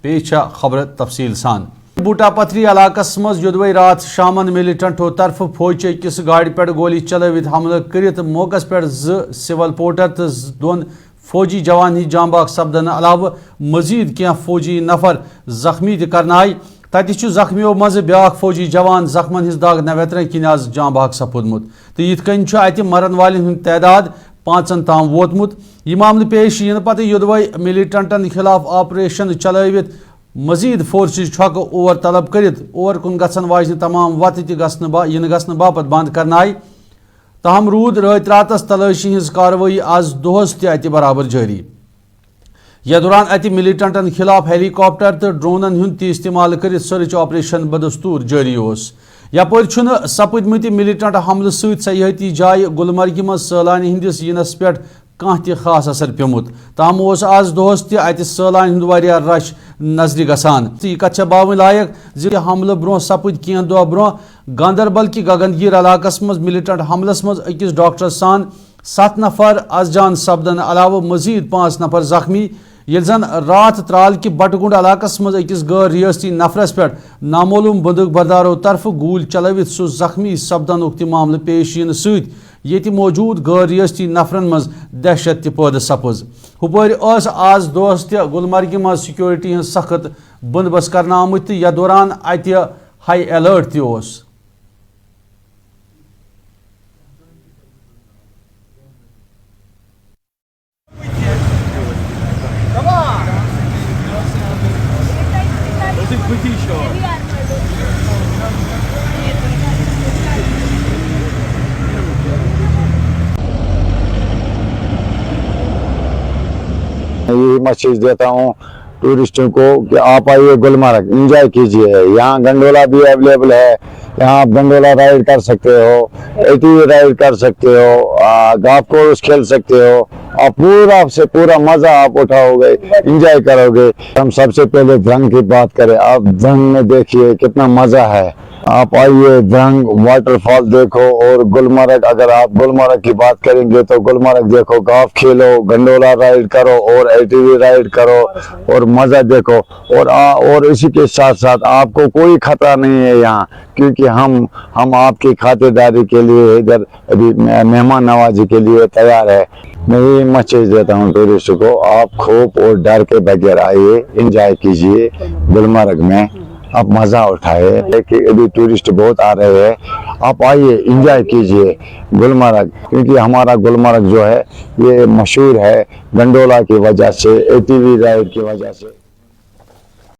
पेश खबर तफसील सान। बूटा पथरी इलाकस मज युदवई रात शामन मिलिटेंटो तरफ फौज अकिस गाड़ी पे गोली चलवित हमला कर मौकस पे सिविल पोर्टर तो दोन फौजी जवान ही जांबाग सपदन अलाव मजीद क्या फौजी नफर जख्मी कर तत जख्मियों मज ब्या फौजी जवान जख्मन हिज दाग नवेतरन किन आज जांबाग सपुदमुत तो यिथकन अत मरन वालन हुंद तैदाद 5 ताम वोतमुत। यह मामले पेश इन पत युदवई मिलिटेंटन खिलाफ ऑपरेशन चलवित मजीद फोर्सेज छक और तलब करित और कुन गसन वाजन तमाम वत गसन बापत बंद करनाई। तहम रूद रात रातस तलाशी हिज कार्रवाई आज दोहस तत बराबर जारी। यह दौरान अति मिलिटेंटन खिलाफ हेलीकॉप्टर तो ड्रोनन हुंद इस्तेमाल कर सर्च ऑपरेशन बदस्तूर जारी ओस। यपर सपदमत मिलिटेंट हमले सयाहती जाय गुलमर्ग मज सैलानी हंदिस यिनस पे कह खास असर प्योमुत। ताम आज दोहस अत सैलानी हुंद वारिया रश नजर गसान। यह कथ बावन लायक ज हमले ब्रो सपद कह दह ब्रो गांदरबल कि गगनगीर इलाकस मज मिलिटेंट हमलस मज अकिस डॉक्टर सान 7 नफर अजान सपदन अलाव मजीद 5 नफर जख्मी। ये जन रात त्राल कि बटगुंड इलाकस मज अकिस गैर रियासती नफरस पे नामोलूम बंदूक बरदारों तरफ गोल चलवित सह जख्मी सपदन मामले पेश इन सत मौजूद गैर रियासती नफरन मज दहशत पैदा सपज। हुपर आज दोहस गुलमर्ग मज सिक्योरिटी हज सख्त बंदोबस्त करना आमुत। यह दौरान अत हाई अलर्ट तोस। ये मैसेज देता हूँ टूरिस्टों को कि आप आइए गुलमर्ग, एंजॉय कीजिए। यहाँ गंडोला भी अवेलेबल है, यहाँ आप गंडोला राइड कर सकते हो, एटीवी राइड कर सकते हो, गोल्फ कोर्स खेल सकते हो और पूरा मजा आप उठाओगे, एंजॉय करोगे। हम सबसे पहले ध्रंग की बात करें, आप ध्रंग में देखिए कितना मजा है। आप आइए ध्रंग वाटरफॉल देखो। और गुलमर्ग, अगर आप गुलमर्ग की बात करेंगे तो गुलमर्ग देखो, गोल्फ खेलो, गंडोला राइड करो और एटीवी राइड करो और मजा देखो। और इसी के साथ साथ आपको कोई खतरा नहीं है यहाँ, क्योंकि हम आपकी खातिरदारी के लिए इधर अभी मेहमान नवाजी के लिए तैयार है। मैं ये मैसेज देता हूँ टूरिस्ट को, आप खौफ और डर के बगैर आइए, एंजॉय कीजिए गुलमर्ग में, आप मजा उठाए। लेकिन अभी टूरिस्ट बहुत आ रहे हैं, आप आइए एंजॉय कीजिए गुलमर्ग, क्योंकि हमारा गुलमर्ग जो है ये मशहूर है गंडोला की वजह से, एटीवी राइड की वजह से।